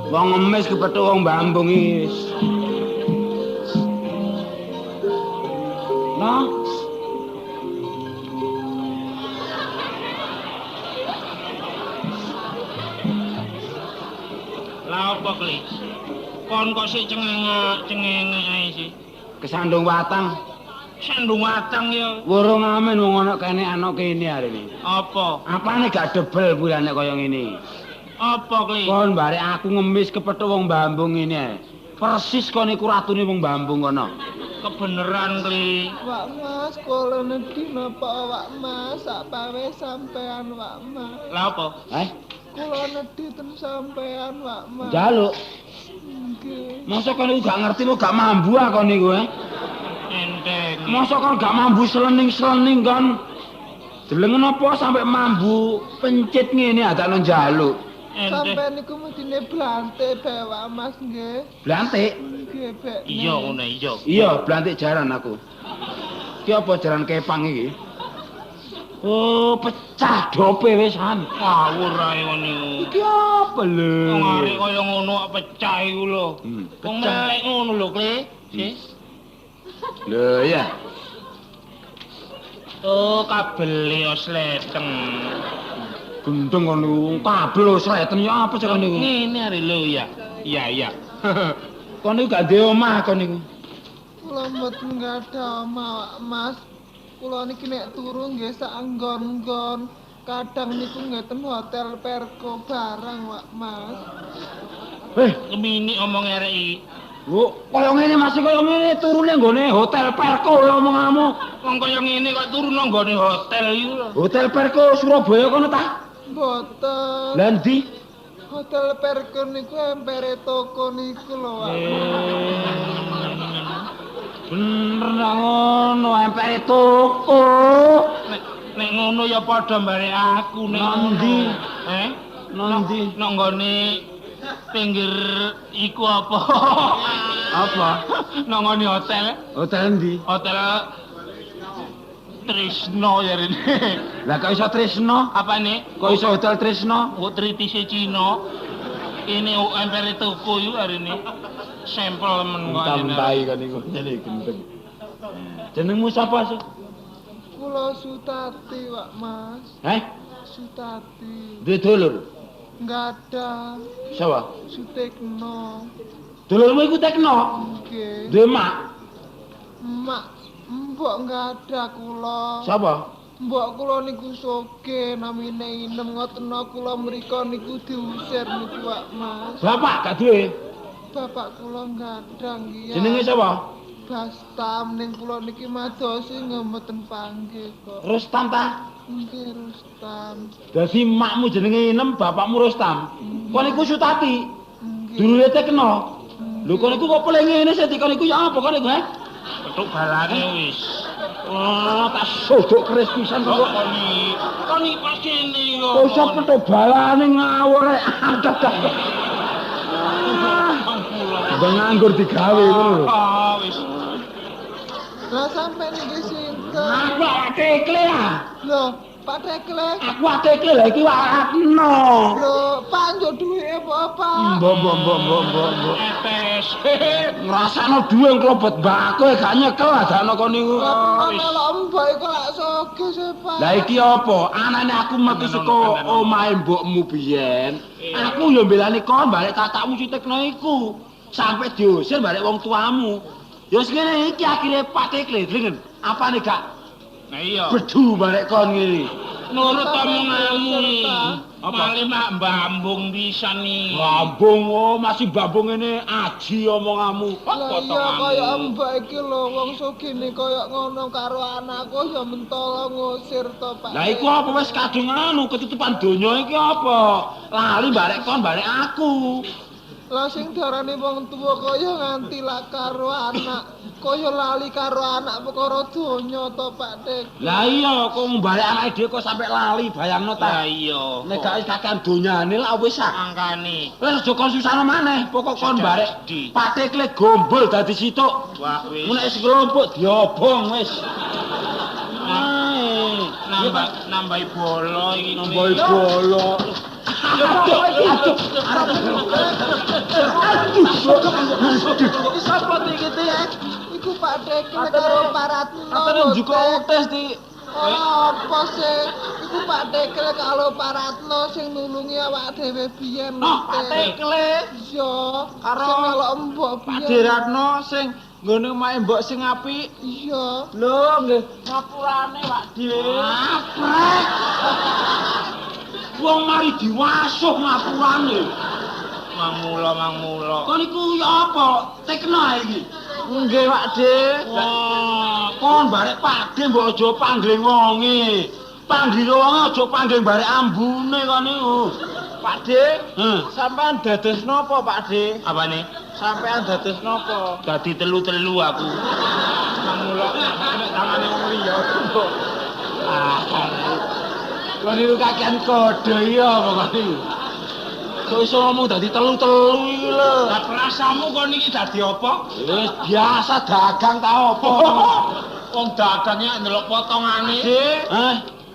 Wong ngemis kepethuk wong Bambung iki. Nah. Lah apa kli? Kon kok sik cengeng ae sih. Kesandung watang. Sandung watang ya. Wurung amen wong ana kene ana kene arene. Apa? Apane gak debel bulane kaya ngene. Apa kli? Kon barek aku ngemis kepethuk wong Bambung ngene. Persis kon iku ratune wong Bambung kono. Kebeneran kli. Wak Mas, kula nedhi napa Wak Mas, sapawe sampean Wak Mas. Lah apa? Kula nedhi ten sampean Wak Mas. Njaluk. Nggih. Masa kon iku gak ngerti kok gak mambu kon niku Enteng. Masa kon gak mambu selening-selening kon. Delengen apa sampai mambu pencit ngene adakno njaluk. Sampeyan niku medine blantik bae Wak Mas nggih. Blantik? Nggih, Bek. Iya ngono iya. Iya, blantik jaran aku. Ki apa jaran kepang iki? Oh, pecah dope wisan. Ngawur ae ngene. Iki apa lho? Wong arek kaya ngono kok pecah iku lho. Wong melek ngono lho, Kli. Sih. Lho ya. Oh, kabel yo sleteng. Gendeng kon niku kabel sleten ya apa cek niku? Ngene arek lho ya. Iya, iya. Kon niku gak ndek omah kon niku. Kula mboten gadah omah Wak Mas. Kula niki nek turu nggih sak nggon-nggon. Kadang niku nggih ten hotel Perko barang Wak Mas. Kemini omong arek iki. Lho, kaya ngene masih kaya ngene turune nggone hotel Perko ya omonganmu. Wong kaya ngene kok turu nang nggone hotel iku lho. Hotel Perko Surabaya kono ta? Mboten. Lah ndi? Hotel Perko niku empere toko niku lho Wak. Bener ngono empere toko. Nek ngono ya padha barek aku nek Nanti? Nanti nang nggone pinggir iku apa? Apa? Nang nggone hotel. Hotel ndi? Hotel Trisno ya rene. Lah kok iso Trisno? Apa nih? Kok iso hotel Trisno? Tritise Cina. Ini empere toko iku arene. Sampel men kok. Tambahi kan niku jane gendeng. Jenengmu sapa sih? Kula Sutati Wak Mas. Sutati. Duwe dulur. Enggak ada. Siapa? Sutekno. Dulurmu iku Tekno. Nggih. Duwe mak. Mak, mbok enggak ada kula. Siapa? Mbok kula niku soge namine inem ngoten kula mriko niku diusir niku Wak Mas. Bapak gak duwe. Bapak kula enggak ada nggih. Jenenge sapa? Bastam ning kula niki madosi mboten panggih kok. Rustam ta? Nggih Rustam. Dadi makmu jenenge Inem, bapakmu Rustam. Kon niku Sutati. Nggih. Dulure Tekno. Lho kon niku kok peleng ngene sih kon niku ya apa kon niku, Petuk balane wis. Oh, tak sodok keris pisan kok. Kon iki pas kene yo. Kok iso petuk balane ngawur rek. Udah nganggur digawe ngono lho. Wis. Lah sampeyan iki sinten? Aku atekle ya. Lho, Pak Tekle. Aku atekle lha iki warakno. Lho, Pak njuk duwike apa, Pak? Mbok. Etes. Ngrasakno duwe klobot mbako gak nyekel adakno kon niku. Melok mbok iku lak soge sih, Pak. Lah iki apa? Anane aku metu saka omahe mbokmu biyen. Aku yo mbelani kon balik kakakmu si Tekno iku. Sampai diusir balik wong tuamu. Ya wis ngene iki akhire Pak Tekle, dengen. Apane gak Nah iya. bedu balik kon ngene. Nurut omonganmu. Male mak mbambung pisan iki. Bambung masih bambung ngene aji omonganmu. Lah iya kaya mbak iki lho wong sugih kaya ngono karo anakku ya mentolo ngusir to Pak. Lah iku apa wis kadung anu ketutupan donya iki apa? Lali barek kon barek aku. Lah sing darane wong tuwa kaya nganti lak karo anak, kaya lali karo anak perkara donya to Pak Tek. Lah iya kok mbalik anake dhewe kok sampe lali bayangno ta. Lah iya. Nek gak kakean donyane lak wis angkane. Wis aja kon susahno maneh, pokok kon barek patekle gombol dadi situk. Wah wis. Nek wis kelompok diobong wis. Nambahi bola iki. Nambahi bola. Iki sapa iki ya? Iku Pak Dekel karo Paratno. Katene njuko tes di. Apa sih? Iku Pak Dekel karo Paratno sing nulungi awak dhewe biyen. Pak Dekle Iya, karo sing melok mbok Pak biyen. Deratno sing nggone omahe mbok sing apik. Iya. Lho nggih, ngapurane Pak De. Aprek. Wong mari diwasuh ngapurane. Mangmula. Kon iku ya apa? Tekno iki. Nggih Pak De. Wah, kon barek Pak De mbok aja panggling wonge. Panggil wonge aja panggling barek ambune kon niku. Pak De, Sampean dados napa Pak De? Apane? Sampean dados napa? Dadi telu-telu aku. Mangmula nek tangane wong liya. Kon niku kakean kode iya apa kon niku? Kok iso ngomong dadi telu-telu iki lho. Lah prasamu kon iki dadi apa? Wis biasa dagang ta apa? Wong dagangnya ndelok potongane.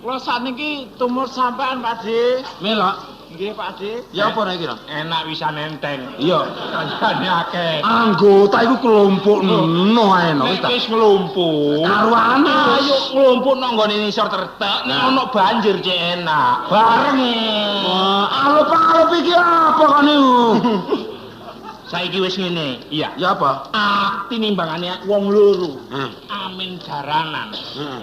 Kula sakniki tumur sampean Pak De. Melok. Nggih Pak De. Ya apa nek kira? Enak wisan enteng. Iya. Kancane akeh. Anggota iku kelompok no ae no wis ta. Wis nglumpuk. Karuane Ayo nglumpuk nang nggone nisor tertek. Nek ono banjir cek enak. bareng. Wah, alup-alup iki apa kon niku? Saiki wis ngene. Iya. Ya apa? Tinimbangane wong loro. Heeh. Amen jaranan.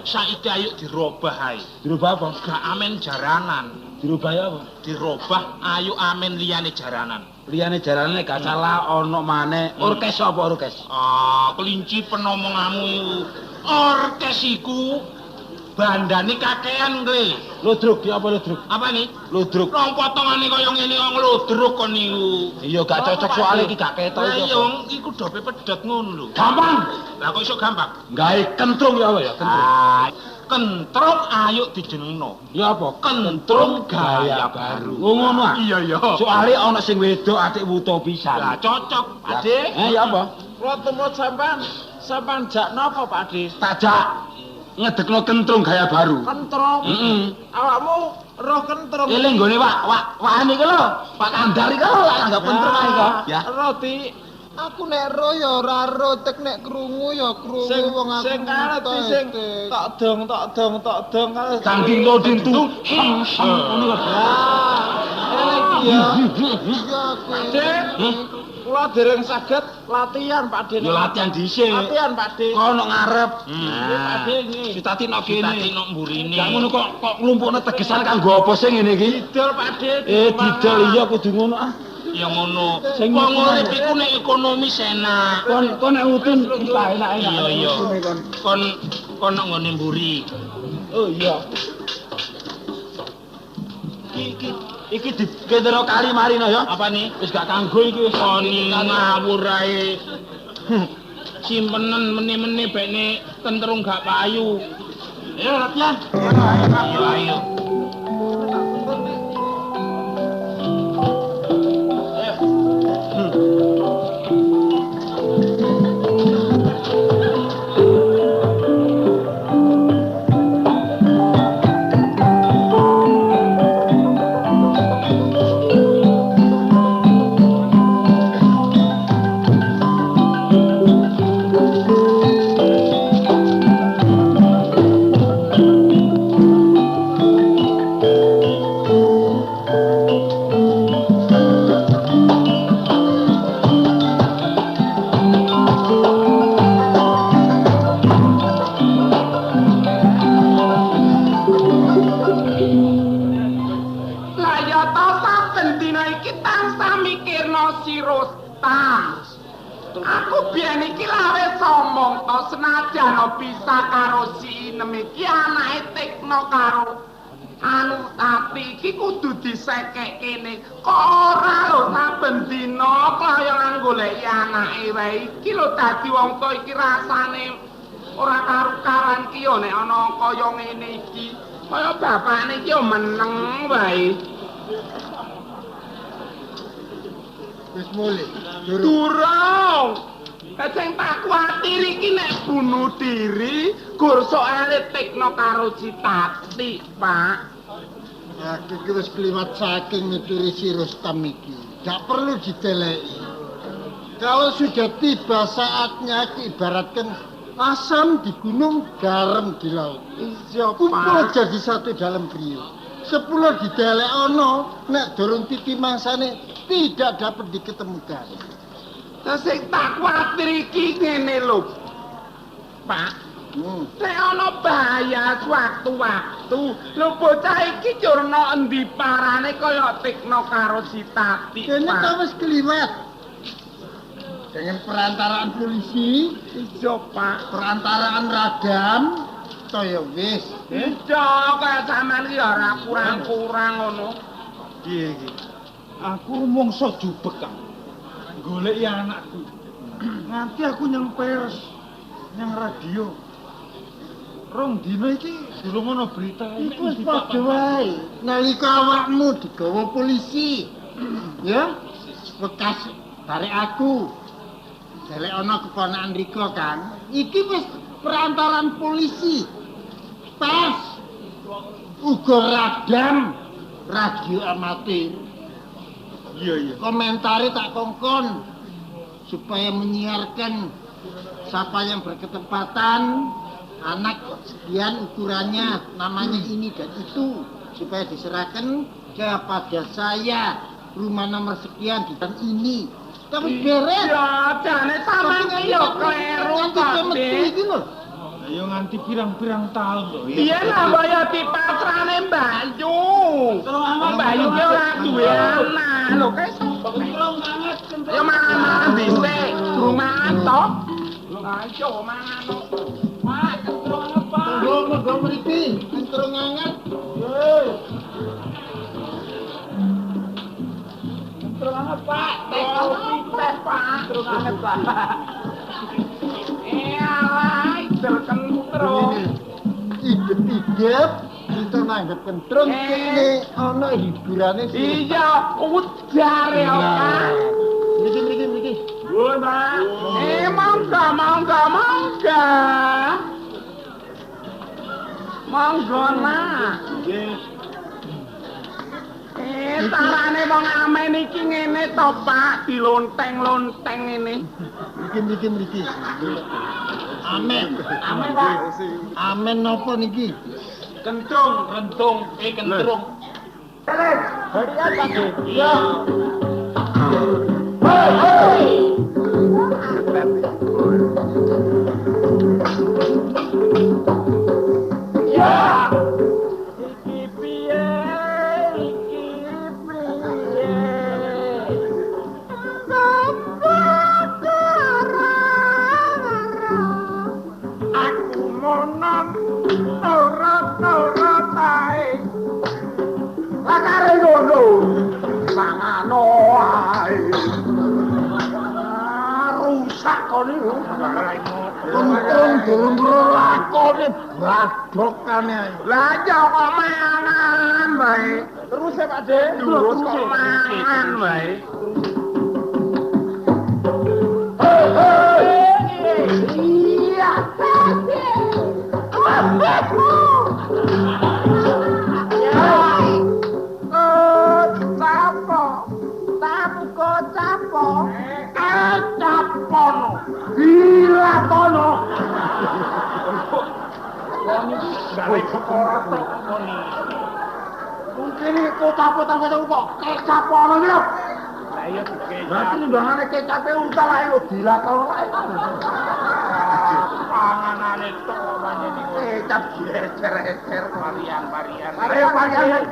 Saiki ayo dirobah ae. Dirubah apa? Gak amen jaranan. Dirubah ya apa? Dirobah ayo amen liyane jaranan. Liyane jarane gak salah ana maneh orkes apa orkes? Kelinci penomonganmu iku. Orkes iku bandane kakean kowe. Ludruk ya apa ludruk? Apa nih? Ludruk. Rong potongane kaya ngene kok ngludruk kon niku. Iya gak cocok soalnya iki gak ketok Lah iki. iya wong iku dope pedhot ngono lho. Gampang. Lah kok iso gampang? Gawe kentrung ya apa ya? Kentrung. Kentrung ayo dijenengno. Ya apa? Kentrung gaya baru. Oh ngono ah. Iya iya. Soale ana sing wedok atik wuto pisan. Lah cocok, Pak De. Ya apa? Kula tumur sampean jak napa Pak De? Tajak ngedekno kentrung gaya baru. Kentrung. Awakmu roh kentrung. Eling nggone wakane iki lho. Pak Kandar iki lho lak anggap kentrung ae kok. Ya. Roti. Aku nek ro ya ora ro, tek nek krungu ya krungu wong aku. Sing ngerti sing tok dong karo Kangking lodin tuh. Ngono lho. Iya. Iya aku. Kula dereng saged latihan Pak De. Ya latihan dhisik. Latihan Pak De. Kok ono ngarep. Nggih Pak De nggih. Ditatikno kene. Ditatikno mburine. Gak ngono kok nglumpukno tegesan kanggo apa sing ngene iki? Didol Pak De. Didol iya kudu ngono ah. Ya ngono. Sing Wong urip iku nek ekonomi enak. Kon nek utun kita enak. Iya iya. Kon nang ngene mburi. Oh iya. Iki dikendero kali marino ya. Apa nih? Wis gak kanggo iki wis Koni ngawur ae. Simpenen meni-meni bekne tenterung gak payu. Ayo latihan. Ayo ayo. Aku biyen iki lawe somong to senajan bisa karo si Inem iki anake Tekno karo anu tapi iki kudu disekek kene kok ora lho saben dina kaya nggoleki anake wae iki lho dadi wong to iki rasane ora karu-karan ki yo nek ana kaya ngene iki kaya bapakne iki yo meneng wae. Wis mulih. Durung. Sing tak kuwatir iki nek bunuh diri gur soale Tekno karo Citati, Pak. Aku iki wis kliwat saking mituri si Rustam iki. Gak perlu dideleki. Kalau sudah tiba saatnya ibaratkan asam di gunung, garam di laut. Iya, Kumpul jadi satu dalam brio. 10 didelek ono, nek durung titi mangsane tidak dapat diketemukan. Sing tak kuwatir iki ngene lho. Pak, nek ana bahaya sewaktu-waktu, lho bocah iki jurno endi parane kaya tikno karo si Tati. Kene ta wis kliwat. Dengan perantaraan polisi, Iya, Pak. perantaraan ragam, toyo wis. Iya, kaya sampean iki ora kurang-kurang ngono. Piye iki? Aku rumangsa jubek, Kang. Goleki anakku. Nganti aku nyang pers, nyang radio. Rong dina iki durung ana berita. Iku wis padha wae. Nalika awakmu digawa polisi, ya, bekas barek aku. Delek ana keponakan Riko kan. Iki wis perantaran polisi. Pers. Uga radam radio amatir. Iya. Komentari tak kongkon supaya menyiarkan siapa yang berketepatan anak sekian ukurannya namanya ini dan itu supaya diserahkan kepada saya rumah nomor sekian di dan ini. Tapi beres. Ya, jane sampean iki yo kleru kabeh. Iki lho. Ayo nganti pirang-pirang tahun lho. Iya lah kaya dipasrane Mbak Yu. Mbak Yu ki ora duwe anak. Lho kae sapa? Ya mangan dhisik, durung mangan to. Lah iya mangan. Pak, kentrong apa? Monggo mriki, kentrong anget. Kentrong anget, Pak. Teh Pak. Kentrong anget, Pak. Alah, terkentrong. Idep-idep kita nanggep kentrong kene ana hiburane sih. Iya, ujar ya, Pak. Mriki. Mbak. Mangga. Mangga nak. Tarane wong amen iki ngene to, Pak, dilonteng-lonteng ngene. Mriki. Amen, Pak. Amen napa niki? Kentrung, rentung, kentrung. Iya. Ya. Iki piye? Aku monon ora tae. Lakare ngono. Sangano ae. Rusak kene. Kentrong durung lakone badokane ae. Lah ya kok mangan wae. Terus ya Pak De. Terus kok mangan wae. Iya. Capono. Gila tono. Gawe ora tok ngene. Mungkin kota-kota kok kecap ono iki lho. Lah iya kecap. Berarti nimbangane kecape untal ae lho dilakon ae. Panganane tok omane niku. Kecap gecer-gecer Varian-varian. varian.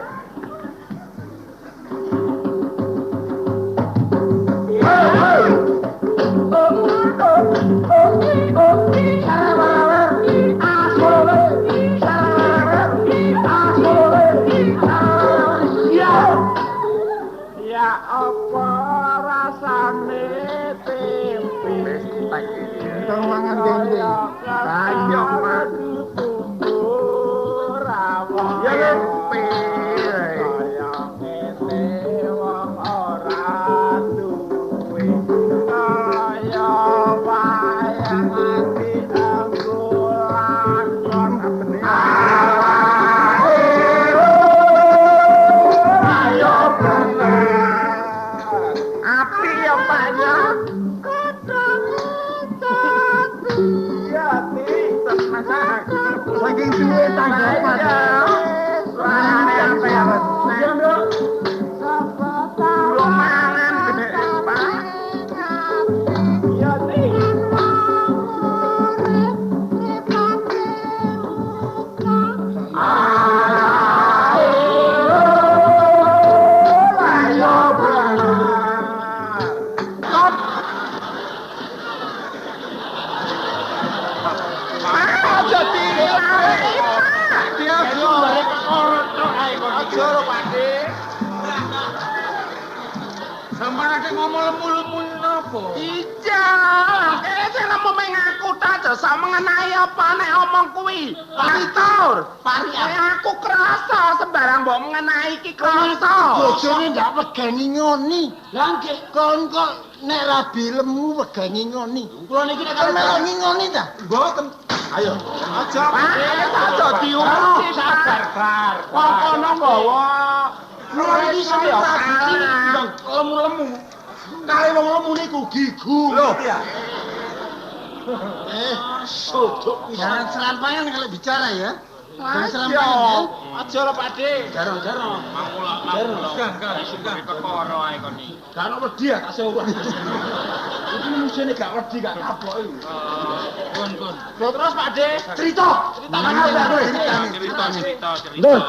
Ya apa rasane tempe Kentrong mangan tempe. ayo madu tumbuh rawon tempe kaya ngene wong ora duwe kaya wayang ati anggulan kon Sampeyan akeh ngomong lemu-lemu napa? Iya, kene sing lemu meng aku ta jasa mengenai apa nek omong kuwi. Pastor, aku kerasa sembarang mbok mengenai iki kerasa. Bojone ndak wegani ngoni. Lah nggih, Kon kok nek rabi lemu wegani ngoni. kula niki nek Kon melok ngoni ta? Mboten. ayo. Aja. Aja diurus sabar, Bar. Kok kono nggawa Kula niki sampe lemu-lemu. Kali wong lemu niku gigu. Loh. ya. Sodok Jangan serampangan kalau bicara ya. Jangan Aja. serampangan ya. Aja lho, Pakde. Jarang-jarang. Sudah. Perkara ae kon iki. Gak ono wedi ya tak sewa. Iki musine gak wedi gak kapok iki. Kon. Lho terus Pakde, Cerita. cerita Cerita. Ndur.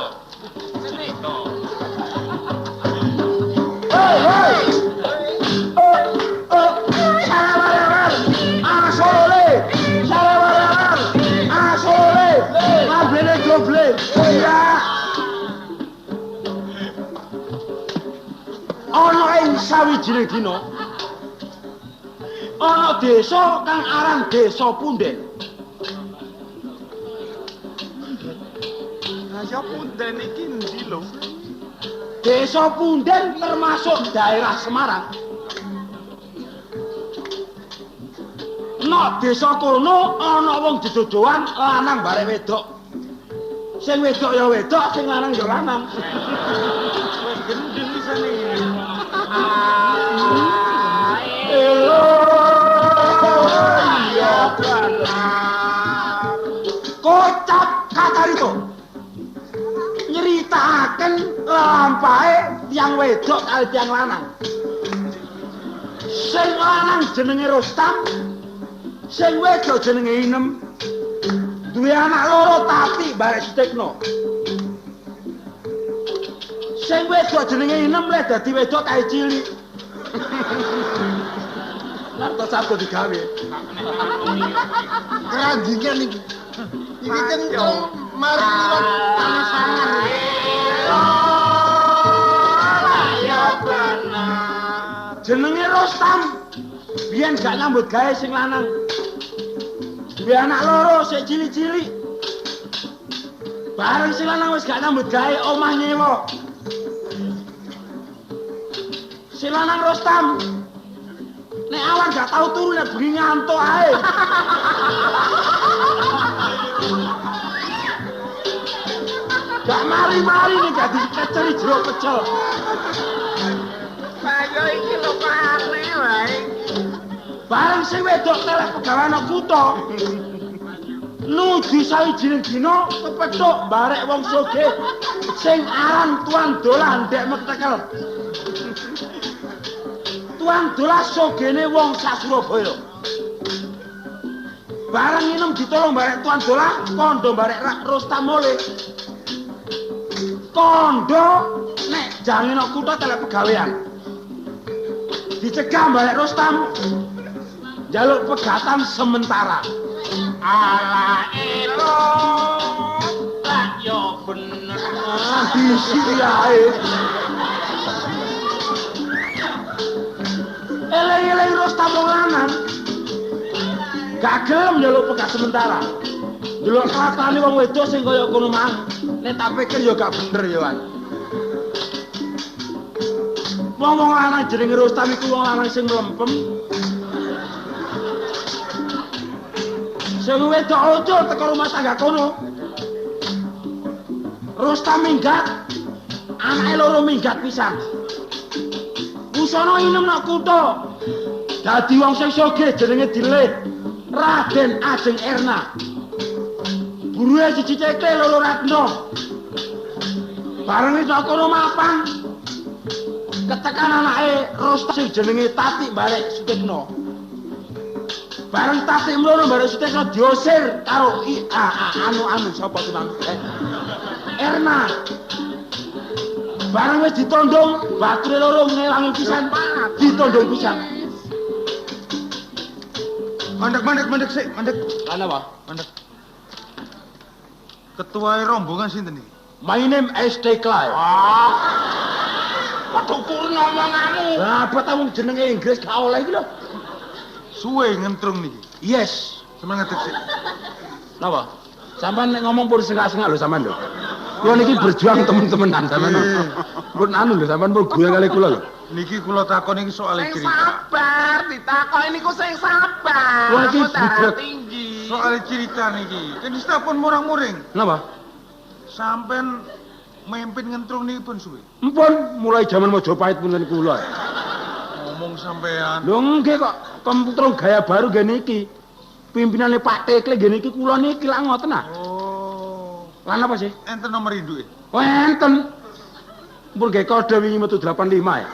Ana ing sawijining dina ana desa kang aran Desa Punden. Lah ya punden iki endi lho? Desa Punden termasuk daerah Semarang. Nek desa kono ana wong jejojohan lanang barek wedok. Sing wedok ya wedok, sing lanang ya lanang. Wis gendeng isane. Iya benar. Kocap kacarito. Nyeritaken lampahe tiang wedok kali tiang lanang. Sing lanang jenenge Rostam, sing wedok jenenge Inem. Duwe anak loro tapi barek Sutekno. Sing wedok jenenge Inem le dadi wedok kae cilik. Larto sabdo digawe. Keranjingan iki. Iki kentung mari liwat panas-panas. Ya benar. Jenenge Rostam. Biyen gak nyambut gawe sing lanang. Duwe anak loro sik cilik-cilik. Bareng sing lanang wis gak nyambut gawe omah nyewa. Sing lanang Rostam. Nek awan gak tau turu nek bengi ngantuk ae. Gak mari-mari nih gak dikecel jero pecel. Saya iki lho kane wae. Bareng sing wedok telek pegawai ana kutha. Nuju sawijining dina kepethuk barek wong sugih sing aran Tuan Dolan ndek Mektekel. Tuan Dolan sugihne wong sak Surabaya. Bareng inem ditolong barek Tuan Dolan, kondo barek Rostam mulih. Kondo nek jange nang kutha telek pegawean. Dicegah barek Rostam. Jaluk pegatan sementara. Ala elo. Lah yo bener. Disi ae. Eleng-eleng Rostam wong lanang. Gak gelem njaluk pegat sementara. Ndelok klatane wong wedok sing kaya kono mang. Nek tak pikir ya gak bener ya, Wan. Wong lanang jenenge Rostam iku wong lanang sing mlempem. Sing wedok ojol teko rumah tangga kono. Rostam minggat, anake loro minggat pisan. Busana inem nak kutha. Dadi wong sing sugih jenenge Dilih. Raden Ajeng Erna. Buruhe siji cekle loro Ratno. Bareng itu kono mapan. Ketekan anake Rostam sing jenenge Tati barek Sutekno. Bareng Tati mlono barek Sutekno diusir karo anu sapa tuh Bang? Erna. Bareng wis ditondong, bature loro ngelangi pisan, ditondong pisan. Mandek sik, mandek. Ana apa? Mandek. Ketua rombongan sinten iki? My name is Teklai. Padha ukur ngomonganmu. Lah apa wong jenenge Inggris gak oleh iki lho. Suwe ngentrung niki. Yes. Semangat sik. Napa? Sampeyan nek ngomong pun sengak-sengak lho sampean lho. Kula niki berjuang temen-temenan sampean. Pun anu lho sampean pun goyang kali kula lho. Niki kula takon iki soal Sing cerita. sabar, ditakoki niku sing sabar. Wah, iki Aku darah budak. tinggi. Soal cerita niki. Kan pun murang-muring. Napa? Sampeyan mimpin ngentrung niki pun suwe. Empun mulai zaman Majapahit punten kula. Ngomong sampean. Lho nggih kok kemputrung gaya baru ngene iki. Pimpinane Pak Tekle ngene iki kula niki lak ngoten ah. Oh. Lan apa sih? Enten nomor induke. Oh enten. Mpun nggih kode wingi metu 85 ya.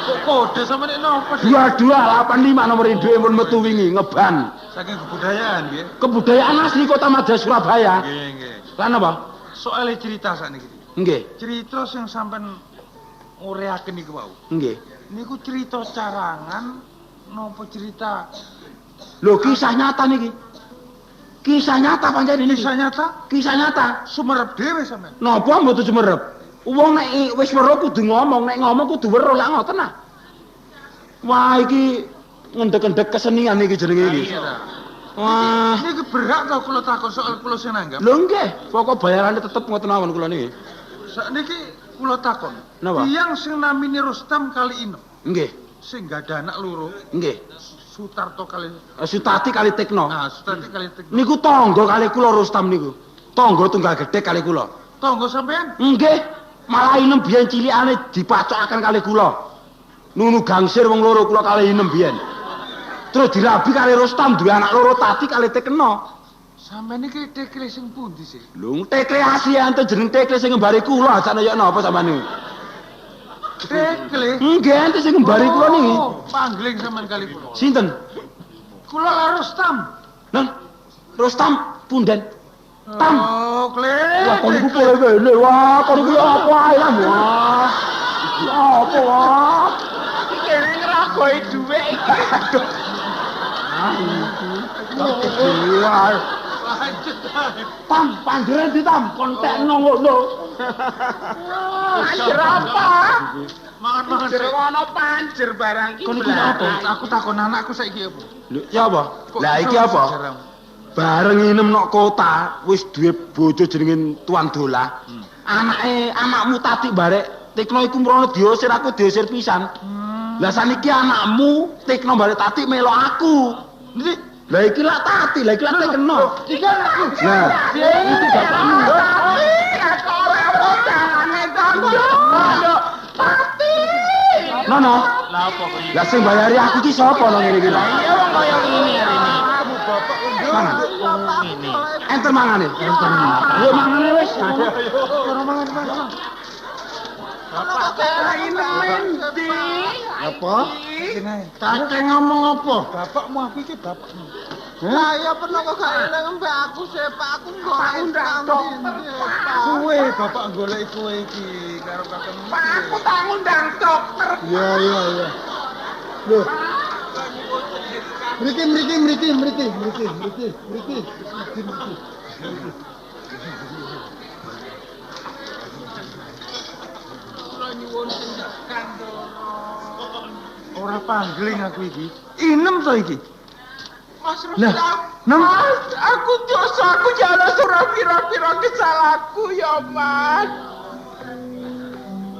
Kok kode sama nek napa sih? 2285 nomor induke pun metu wingi ngeban. Saking kebudayaan nggih. Kebudayaan asli Kota Madya Surabaya. Nggih, nggih. Lan apa? Soal cerita sakniki. Nggih. Cerita sing sampean ureaken niku wau. Nggih. Niku cerita carangan napa cerita Lho kisah nyata niki. Kisah nyata pancen ini. kisah nyata? Kisah nyata. Sumerep dhewe sampean. Napa mboten sumerep? Wong nek wis weruh kudu ngomong, nek ngomong kudu weruh lak ngoten ah. Wah iki ngendek-endek kesenian iki jenenge iki. Wah, Niki berhak ta kula takon soal kula sing nanggap. lho nggih, pokok bayarane tetep ngoten mawon kula niki. Sakniki kula takon. Napa? Tiyang sing namine Rustam kali Inem Nggih, sing gak ada anak loro, nggih. Sutarto kali. Sutati kali Tekno. Nah, Sutarto kali Tekno. Niku tangga kali kula Rustam niku. Tangga tunggal gedhe kali kula. Tonggo sampean? Nggih, malah inem biyen cilikane dipacokaken kali kula. Nunu gangsir wong loro kula kali inem biyen. Terus dirabi kali Rustam duwe anak loro Tati kali Tekno. Sampeyan iki tekle sing pundi sih? Lho, Tekle asli enten jeneng Tekle sing ngembari kula, ajane ya napa sampean niku? Tekle. Nggih, enten sing ngembari kula niki. Oh, pangling sampean kali kula. Sinten? Kula la Rustam. Lah, Rustam punden. Tam. Oh, kle. Wah, kon iku kowe kene. Wah, kon iku apa ae lah. Wah. Apa wah? Iki kene ngragoi dhuwit iki. Wah. Tam, panjere ditam, kontekno ngono. Panjer apa? Mangan-mangan sik. Jerono panjer barang iki. Kon iki apa? Aku takon anakku saiki apa? Lho, ya apa? Lah iki Kok apa? jarang? Bareng inem nok kota, wis duwe bojo jenenge Tuan Dolah. Anakmu Tati barek Tekno iku mrono diusir, aku diusir pisan. Lah saniki anakmu Tekno barek Tati melok aku. Lah iki lak Tati, lah iki lak Tekno. Iki anakku. Nah, iki bapakmu. Aku ora potane tanggo. Pati. Nono. Lah apa kok iki? Lah sing bayari aku ki sapa nang ngene iki lho? Iya wong kaya ngene hari ini. Mangan. Ini. Enten mangane. Yo mangane wis. Apa? Kakek ngomong apa? Bapakmu aku iki bapakmu. Lah ya pernah kok gak eling mbak aku sepak aku kok undang dokter. Suwe bapak golek kowe iki karo kakekmu. Aku tak ngundang dokter. Iya iya iya. Loh. Mriki. Ora pangling aku iki. Inem to iki. Mas Lah, Rustam. Mas, aku dosa, aku jalan surah pira-pira kesalahanku ya, Mas.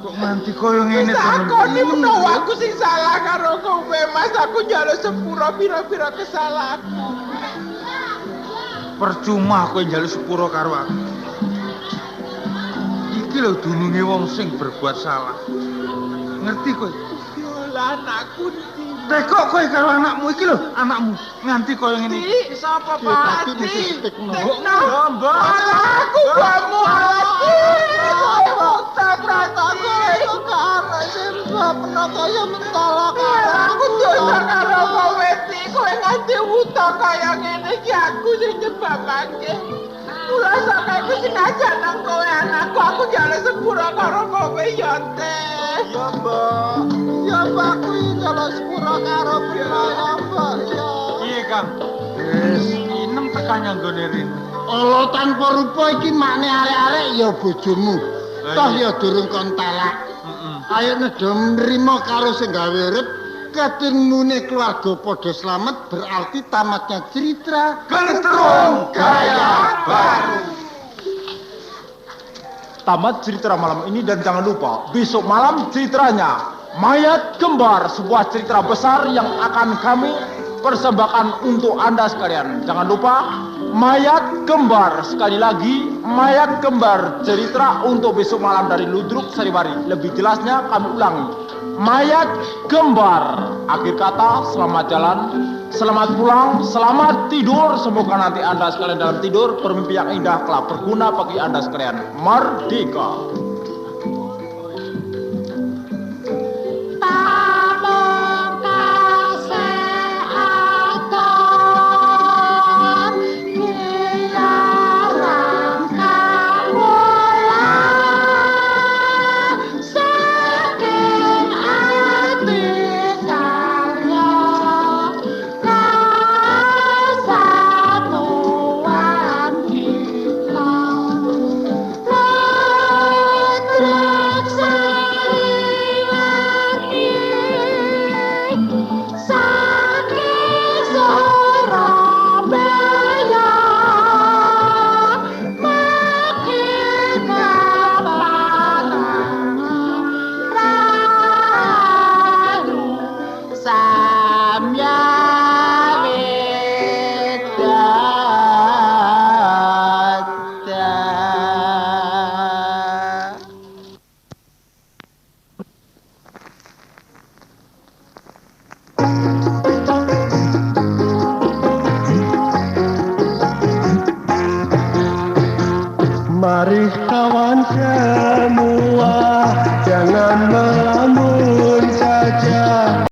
Kok nganti koyo ngene to. Aku ini menawa aku sing salah karo kowe, Mas. Aku jalan sepura pira-pira kesalahanku. Percuma kowe njaluk sepuro karo aku. Iki lho dununge wong sing berbuat salah. Ngerti kowe? Yolah anakku ndi? Tekok kowe karo anakmu iki lho, anakmu nganti koyo ngene. Di, sapa Pati? Tekno. Tekno. Aku kamu Pati. Kowe tabrak aku iku karo sembah penakaya mentala karo aku dosa karo kowe iki. Kowe nganti wuta kaya ngene iki aku sing nyebabake. Mula sampe aku sengaja nang kowe anakku, aku jalan sepura karo kowe ya teh. Ya mbak. Ya mbak aku iki jalan sepura karo mbak ya. Iya, Kang. Wis inem tekan nyanggone rene. Allah tanpa rupa iki makne arek-arek ya bojomu. Toh ya durung kon talak. Ayo nedha nrimo karo sing gawe urip ketimune keluarga padha slamet berarti tamatnya cerita Gentrung Gaya Baru. Tamat cerita malam ini dan jangan lupa besok malam ceritanya Mayat Kembar, sebuah cerita besar yang akan kami persembahkan untuk Anda sekalian. Jangan lupa Mayat Kembar, sekali lagi Mayat Kembar, cerita untuk besok malam dari Ludruk Sariwari. Lebih jelasnya kami ulangi, Mayat Kembar. Akhir kata, selamat jalan, selamat pulang, selamat tidur. Semoga nanti Anda sekalian dalam tidur bermimpi yang indah, kelak berguna bagi Anda sekalian. Merdeka. Mari kawan